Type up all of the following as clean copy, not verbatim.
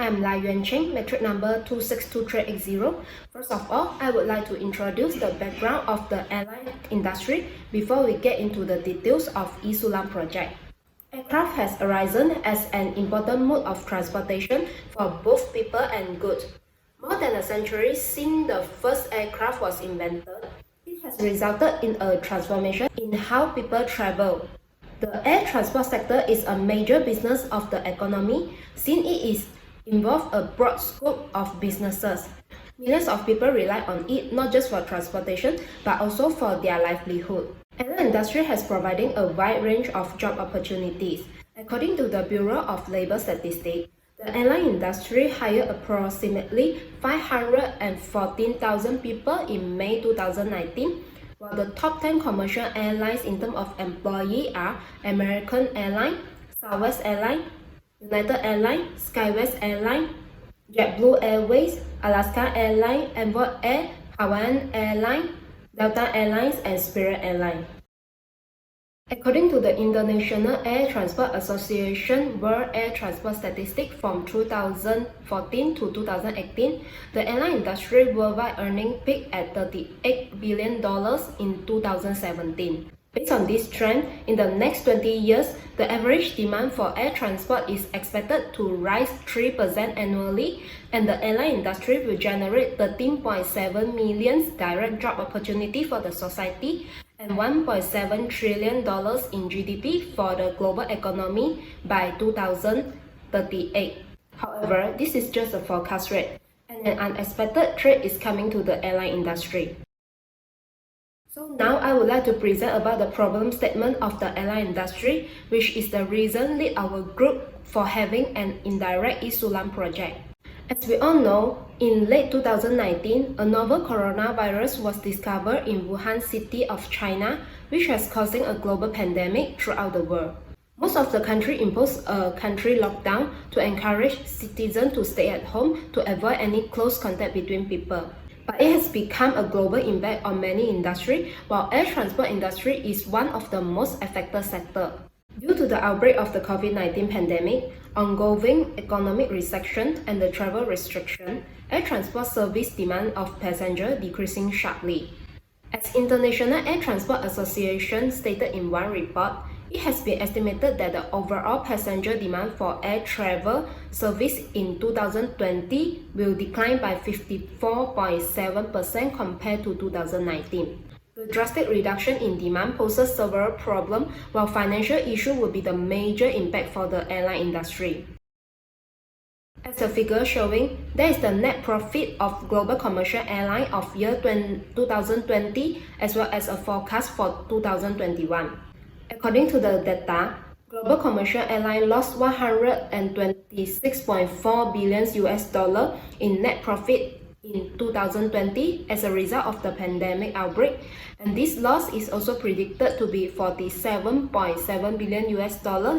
I'm Lai Yuan Cheng, metric number 262380. First of all, I would like to introduce the background of the airline industry before we get into the details of Sulam project. Aircraft has arisen as an important mode of transportation for both people and goods. More than a century since the first aircraft was invented, it has resulted in a transformation in how people travel. The air transport sector is a major business of the economy since it involves a broad scope of businesses. Millions of people rely on it not just for transportation but also for their livelihood. Airline industry has providing a wide range of job opportunities. According to the Bureau of Labor Statistics, the airline industry hired approximately 514,000 people in May 2019, while the top 10 commercial airlines in terms of employee are American Airlines, Southwest Airlines, United Airlines, Skywest Airlines, JetBlue Airways, Alaska Airlines, Envoy Air, Hawaiian Airlines, Delta Airlines, and Spirit Airlines. According to the International Air Transport Association World Air Transport Statistics from 2014 to 2018, the airline industry worldwide earnings peaked at $38 billion in 2017. Based on this trend, in the next 20 years, the average demand for air transport is expected to rise 3% annually, and the airline industry will generate 13.7 million direct job opportunities for the society and $1.7 trillion in GDP for the global economy by 2038. However, this is just a forecast rate, and an unexpected threat is coming to the airline industry. So now I would like to present about the problem statement of the airline industry, which is the reason lead our group for having an indirect Sulam project. As we all know, in late 2019, a novel coronavirus was discovered in Wuhan city of China, which is causing a global pandemic throughout the world. Most of the country imposed a country lockdown to encourage citizens to stay at home to avoid any close contact between people. But it has become a global impact on many industries, while air transport industry is one of the most affected sectors. Due to the outbreak of the COVID-19 pandemic, ongoing economic recession, and the travel restriction, air transport service demand of passengers decreasing sharply. As International Air Transport Association stated in one report, it has been estimated that the overall passenger demand for air travel service in 2020 will decline by 54.7% compared to 2019. The drastic reduction in demand poses several problems, while financial issues will be the major impact for the airline industry. As a figure showing, there is the net profit of global commercial airline of year 2020 as well as a forecast for 2021. According to the data, global commercial airline lost $126.4 billion in net profit in 2020 as a result of the pandemic outbreak, and this loss is also predicted to be $47.7 billion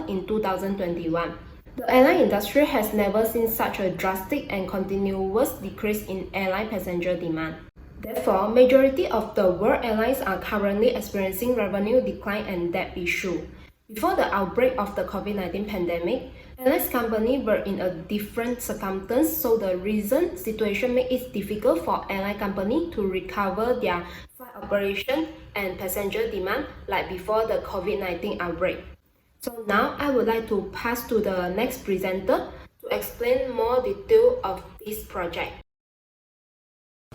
in 2021. The airline industry has never seen such a drastic and continuous decrease in airline passenger demand. Therefore, majority of the world airlines are currently experiencing revenue decline and debt issue. Before the outbreak of the COVID-19 pandemic, airlines companies were in a different circumstance, so the recent situation makes it difficult for airline companies to recover their flight operation and passenger demand like before the COVID-19 outbreak. So now I would like to pass to the next presenter to explain more detail of this project.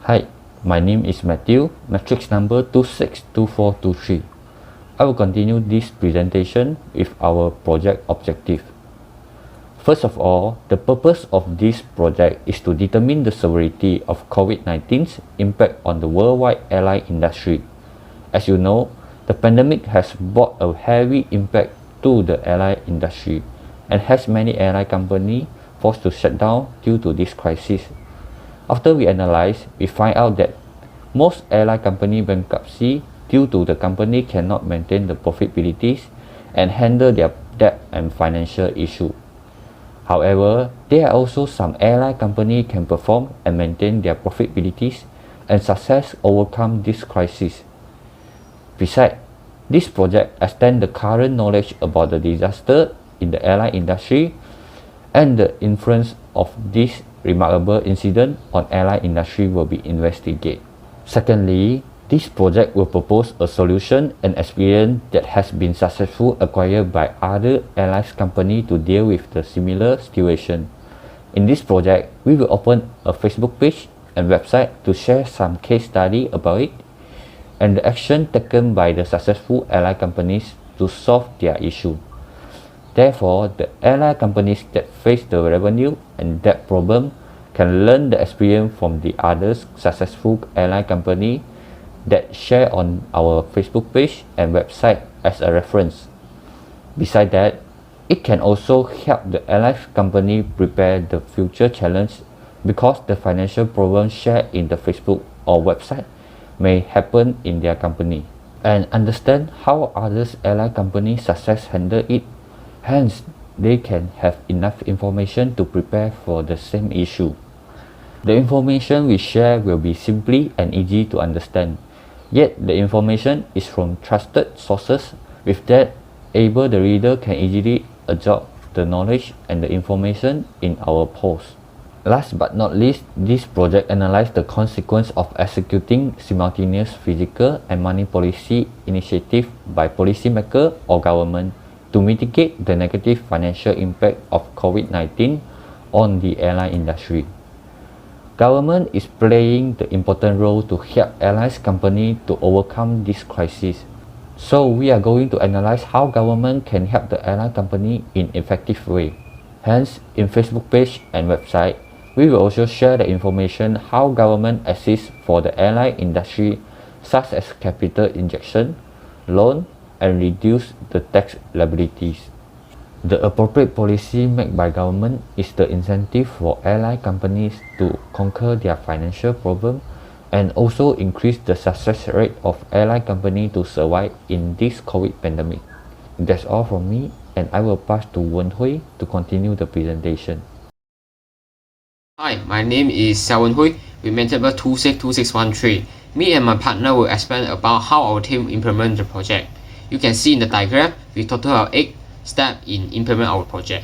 Hi, my name is Matthew, matrix number 262423. I will continue this presentation with our project objective. First of all, the purpose of this project is to determine the severity of COVID-19's impact on the worldwide airline industry. As you know, the pandemic has brought a heavy impact to the airline industry and has many airline companies forced to shut down due to this crisis. After we analyze, we find out that most airline company bankruptcy due to the company cannot maintain the profitabilities and handle their debt and financial issue. However, there are also some airline company can perform and maintain their profitabilities and success overcome this crisis. Besides, this project extends the current knowledge about the disaster in the airline industry and the influence of this remarkable incident on airline industry will be investigated. Secondly, this project will propose a solution and experience that has been successfully acquired by other airlines company to deal with the similar situation. In this project, we will open a Facebook page and website to share some case study about it and the action taken by the successful airline companies to solve their issue. Therefore, the airline companies that face the revenue and debt problem can learn the experience from the other successful airline company that share on our Facebook page and website as a reference. Besides that, it can also help the airline company prepare the future challenge because the financial problem shared in the Facebook or website may happen in their company and understand how others airline companies success handle it. Hence, they can have enough information to prepare for the same issue. The information we share will be simply and easy to understand. Yet the information is from trusted sources. With that, the reader can easily absorb the knowledge and the information in our post. Last but not least, this project analyzed the consequence of executing simultaneous physical and money policy initiative by policymaker or government to mitigate the negative financial impact of COVID-19 on the airline industry. Government is playing the important role to help airlines company to overcome this crisis. So we are going to analyze how government can help the airline company in effective way. Hence, in Facebook page and website, we will also share the information how government assists for the airline industry, such as capital injection, loan, and reduce the tax liabilities. The appropriate policy made by government is the incentive for airline companies to conquer their financial problem and also increase the success rate of airline company to survive in this COVID pandemic. That's all from me, and I will pass to Wen Hui to continue the presentation. Hi, my name is Xiao Wen Hui with mentor number 262613. Me and my partner will explain about how our team implement the project. You can see in the diagram, we total of 8 steps in implement our project.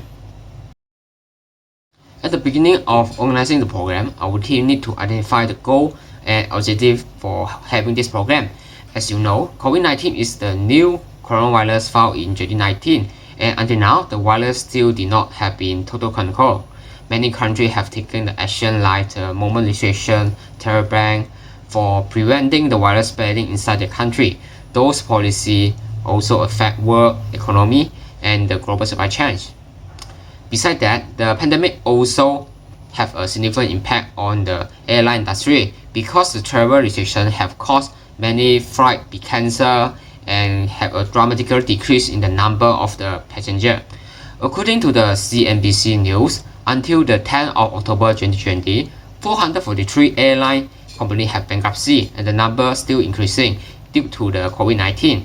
At the beginning of organizing the program, our team need to identify the goal and objective for having this program. As you know, COVID-19 is the new coronavirus found in 2019, and until now, the virus still did not have been total control. Many countries have taken the action like the movement restriction, terror ban for preventing the virus spreading inside the country. Those policies also affect world economy and the global supply chain. Besides that, the pandemic also have a significant impact on the airline industry because the travel restrictions have caused many flights be cancelled and have a dramatic decrease in the number of the passengers. According to the CNBC News, until the 10th of October 2020, 443 airline companies have bankruptcy and the number still increasing due to the COVID-19.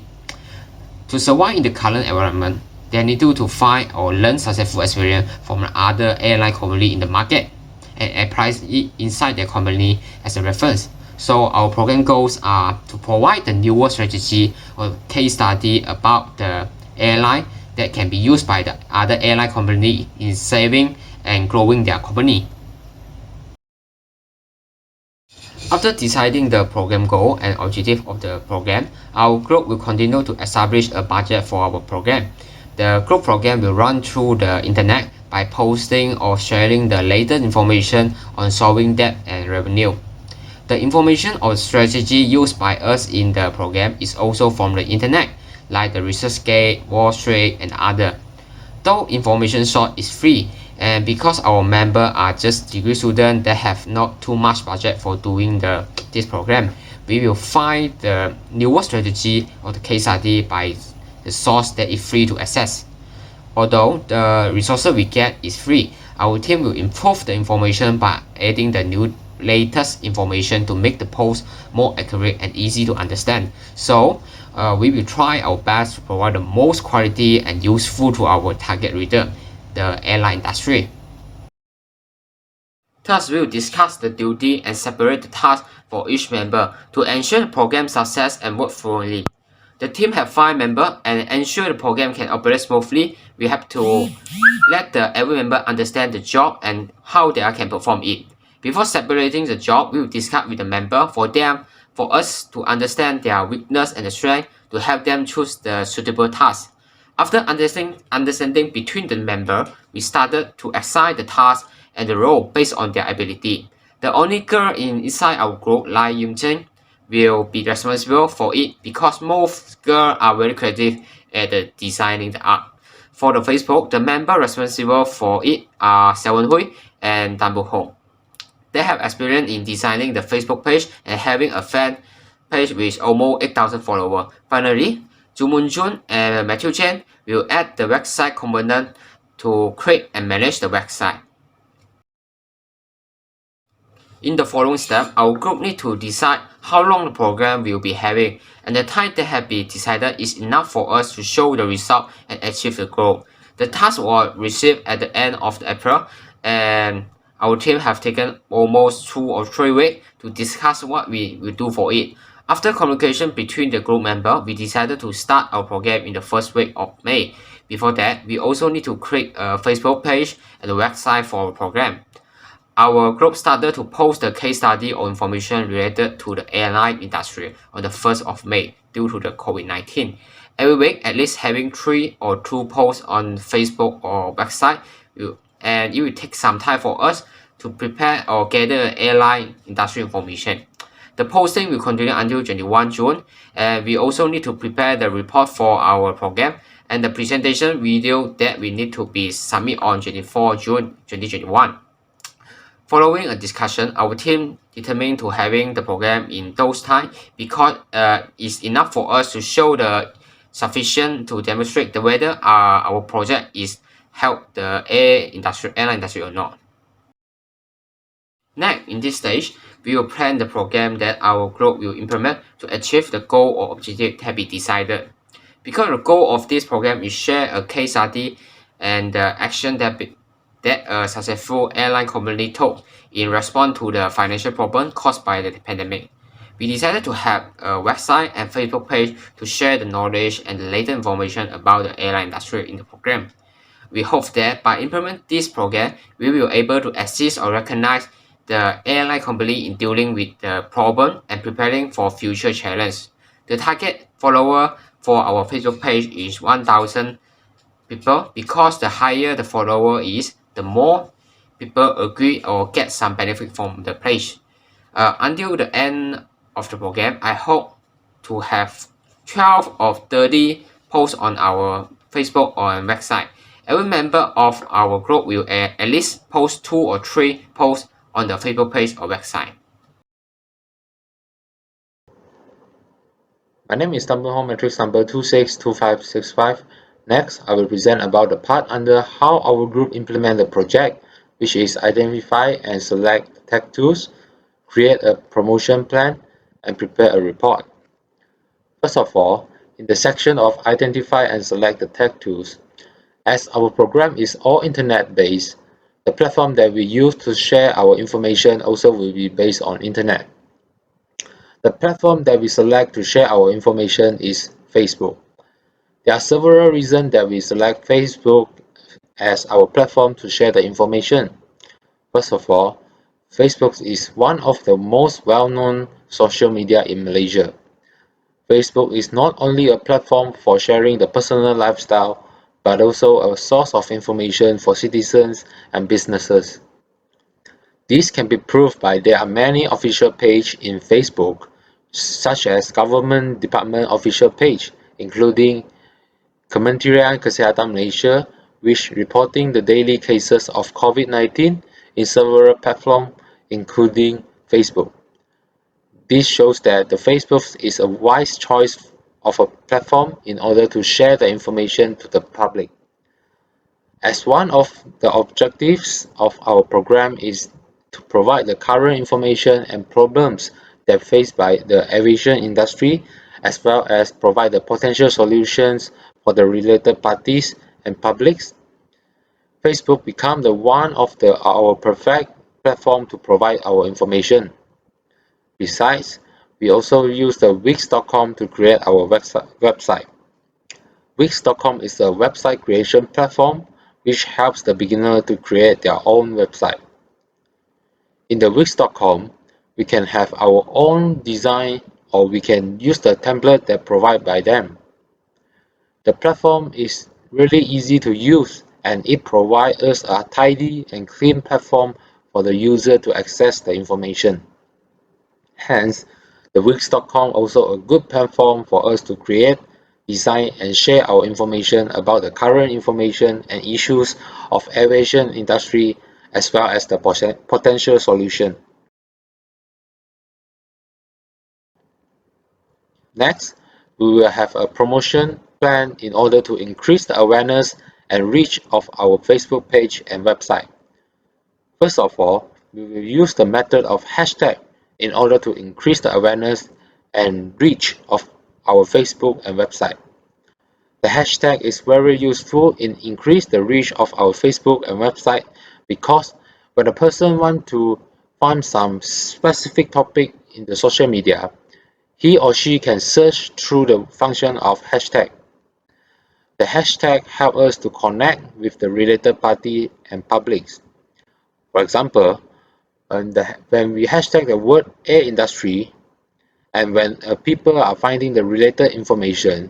To survive in the current environment, they need to find or learn successful experience from other airline company in the market and apply it inside their company as a reference. So our program goals are to provide the newer strategy or case study about the airline that can be used by the other airline company in saving and growing their company. After deciding the program goal and objective of the program, our group will continue to establish a budget for our program. The group program will run through the internet by posting or sharing the latest information on solving debt and revenue. The information or strategy used by us in the program is also from the internet, like the ResearchGate, Wall Street, and other. Though information source is free, and because our members are just degree students that have not too much budget for doing this program, we will find the newer strategy or the case study by the source that is free to access. Although the resources we get is free, our team will improve the information by adding the new latest information to make the post more accurate and easy to understand. So we will try our best to provide the most quality and useful to our target reader, the airline industry. Thus, we will discuss the duty and separate the tasks for each member to ensure the program success and work fluently. The team have 5 members, and ensure the program can operate smoothly, we have to let every member understand the job and how they can perform it. Before separating the job, we will discuss with the member for us to understand their weakness and the strength to help them choose the suitable task. After understanding between the member, we started to assign the task and the role based on their ability. The only girl inside our group, Lai Yumjin, will be responsible for it because most girls are very creative at designing the art. For the Facebook, the member responsible for it are Xiaowen Hui and Dan Bu Hong. They have experience in designing the Facebook page and having a fan page with almost 8,000 followers. Finally, Zhu Munjun and Matthew Chen will add the website component to create and manage the website. In the following step, our group need to decide how long the program will be having, and the time that have been decided is enough for us to show the result and achieve the goal. The task was received at the end of April, and our team have taken almost 2 or 3 weeks to discuss what we will do for it. After communication between the group members, we decided to start our program in the first week of May. Before that, we also need to create a Facebook page and a website for our program. Our group started to post the case study or information related to the airline industry on the 1st of May due to the COVID-19. Every week, at least having 3 or 2 posts on Facebook or website, and it will take some time for us to prepare or gather airline industry information. The posting will continue until 21 June, and we also need to prepare the report for our program and the presentation video that we need to be submit on 24 June 2021. Following a discussion, our team determined to having the program in those time because it's enough for us to show the sufficient to demonstrate the whether our project is help the airline industry or not. Next, in this stage, we will plan the program that our group will implement to achieve the goal or objective that be decided. Because the goal of this program is share a case study and the action that a successful airline company took in response to the financial problem caused by the pandemic. We decided to have a website and Facebook page to share the knowledge and the latest information about the airline industry in the program. We hope that by implementing this program, we will be able to assist or recognize the airline company in dealing with the problem and preparing for future challenges. The target follower for our Facebook page is 1,000 people because the higher the follower is, the more people agree or get some benefit from the page. Until the end of the program, I hope to have 12 or 30 posts on our Facebook or website. Every member of our group will at least post 2 or 3 posts on the Facebook page or website. My name is Hong, matrix number 262565. Next, I will present about the part under how our group implement the project, which is identify and select tech tools, create a promotion plan, and prepare a report. First of all, in the section of identify and select the tech tools, as our program is all internet-based, the platform that we use to share our information also will be based on internet. The platform that we select to share our information is Facebook. There are several reasons that we select Facebook as our platform to share the information. First of all, Facebook is one of the most well-known social media in Malaysia. Facebook is not only a platform for sharing the personal lifestyle, but also a source of information for citizens and businesses. This can be proved by there are many official pages in Facebook, such as government department official page, including Kementerian Kesihatan Malaysia, which reporting the daily cases of COVID-19 in several platforms, including Facebook. This shows that the Facebook is a wise choice of a platform in order to share the information to the public. As one of the objectives of our program is to provide the current information and problems that faced by the aviation industry, as well as provide the potential solutions for the related parties and publics, Facebook become the one of our perfect platform to provide our information. Besides, We also use the Wix.com to create our website. Wix.com is a website creation platform which helps the beginner to create their own website. In the Wix.com, we can have our own design or we can use the template that provided by them. The platform is really easy to use and it provides us a tidy and clean platform for the user to access the information. Hence, the Wix.com also a good platform for us to create, design and share our information about the current information and issues of aviation industry as well as the potential solution. Next, we will have a promotion plan in order to increase the awareness and reach of our Facebook page and website. First of all, we will use the method of hashtag in order to increase the awareness and reach of our Facebook and website. The hashtag is very useful in increase the reach of our Facebook and website because when a person wants to find some specific topic in the social media, he or she can search through the function of hashtag. The hashtag helps us to connect with the related party and publics. For example, when we hashtag the word air industry and when people are finding the related information,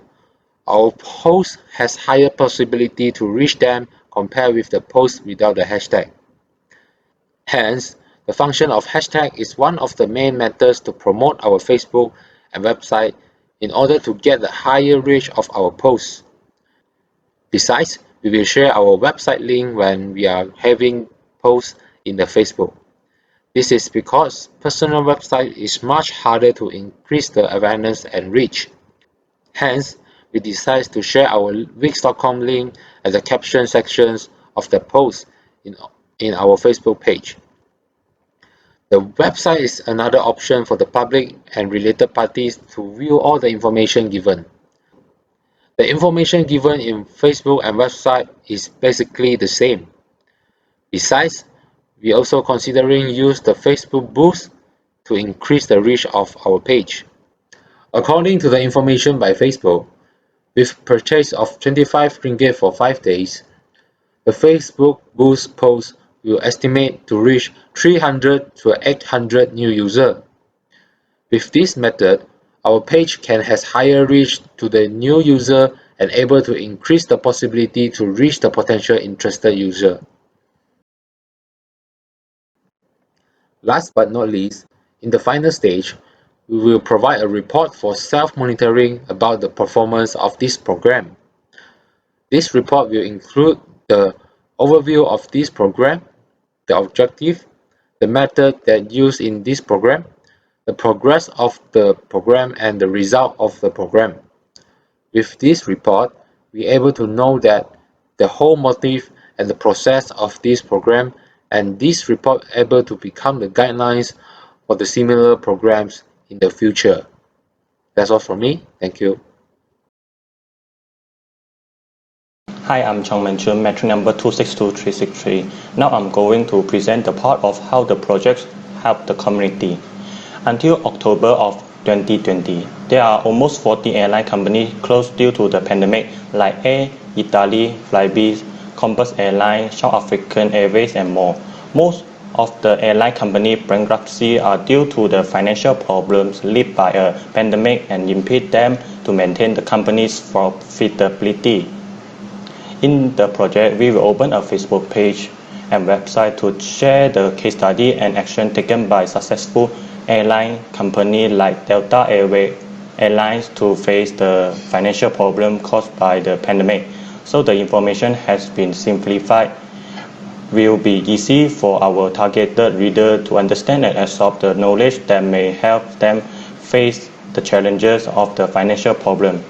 our post has higher possibility to reach them compared with the post without the hashtag. Hence, the function of hashtag is one of the main methods to promote our Facebook and website in order to get the higher reach of our posts. Besides, we will share our website link when we are having posts in the Facebook. This is because personal website is much harder to increase the awareness and reach. Hence, we decide to share our Wix.com link as the caption sections of the post in our Facebook page. The website is another option for the public and related parties to view all the information given. The information given in Facebook and website is basically the same. Besides, we also considering use the Facebook boost to increase the reach of our page. According to the information by Facebook, with purchase of 25 ringgit for 5 days, the Facebook boost post will estimate to reach 300 to 800 new users. With this method, our page can has higher reach to the new user and able to increase the possibility to reach the potential interested user. Last but not least, in the final stage, we will provide a report for self-monitoring about the performance of this program. This report will include the overview of this program, the objective, the method that used in this program, the progress of the program and the result of the program. With this report, we are able to know that the whole motive and the process of this program and this report able to become the guidelines for the similar programs in the future. That's all from me. Thank you. Hi, I'm Chong Manchun, metric number 262363. Now I'm going to present the part of how the projects help the community. Until October of 2020, there are almost 40 airline companies closed due to the pandemic like Air Italy, Flybe, Compass Airlines, South African Airways and more. Most of the airline company bankruptcy are due to the financial problems led by a pandemic and impede them to maintain the company's profitability. In the project, we will open a Facebook page and website to share the case study and action taken by successful airline companies like Delta Airlines to face the financial problem caused by the pandemic. So the information has been simplified. Will be easy for our targeted reader to understand and absorb the knowledge that may help them face the challenges of the financial problem.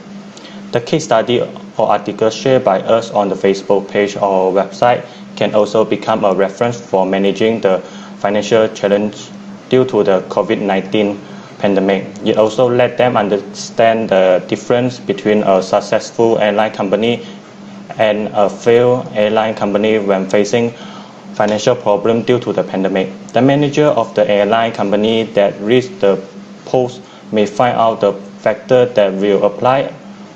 The case study or article shared by us on the Facebook page or website can also become a reference for managing the financial challenge due to the COVID-19 pandemic. It also let them understand the difference between a successful airline company and a failed airline company when facing financial problem due to the pandemic. The manager of the airline company that reads the post may find out the factor that will apply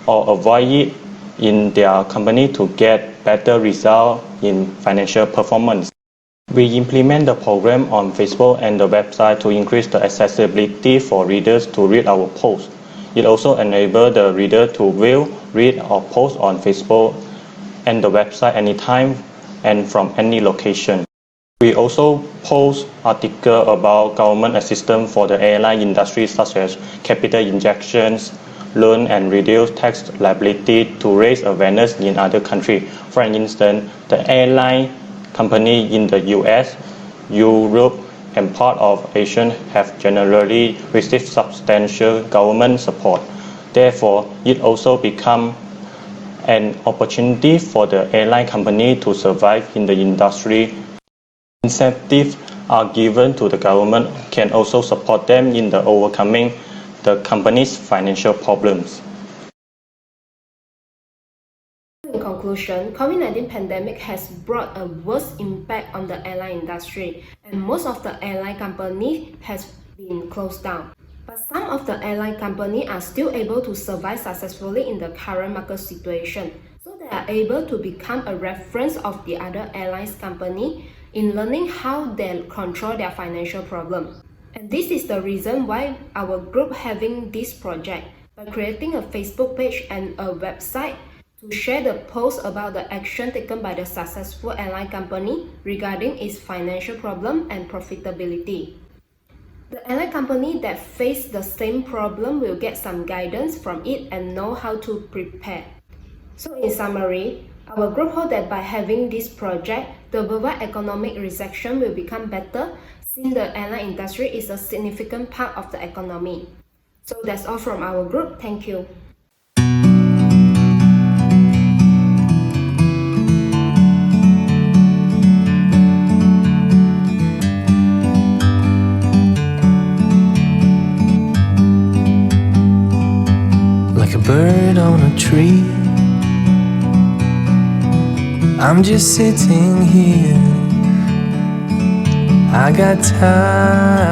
or avoid it in their company to get better result in financial performance. We implement the program on Facebook and the website to increase the accessibility for readers to read our posts. It also enables the reader to view, read, or post on Facebook and the website anytime and from any location. We also post articles about government assistance for the airline industry such as capital injections, loan and reduce tax liability to raise awareness in other countries. For instance, the airline company in the US, Europe, and part of Asia have generally received substantial government support. Therefore, it also becomes an opportunity for the airline company to survive in the industry. Incentives are given to the government can also support them in the overcoming the company's financial problems. In conclusion, COVID-19 pandemic has brought a worse impact on the airline industry, and most of the airline company has been closed down. But some of the airline companies are still able to survive successfully in the current market situation, so they are able to become a reference of the other airlines company in learning how they control their financial problem. And this is the reason why our group having this project by creating a Facebook page and a website to share the posts about the action taken by the successful airline company regarding its financial problem and profitability. The airline company that face the same problem will get some guidance from it and know how to prepare. So in summary, our group hopes that by having this project, the worldwide economic recession will become better since the airline industry is a significant part of the economy. So that's all from our group. Thank you. Like a bird on a tree, I'm just sitting here. I got time.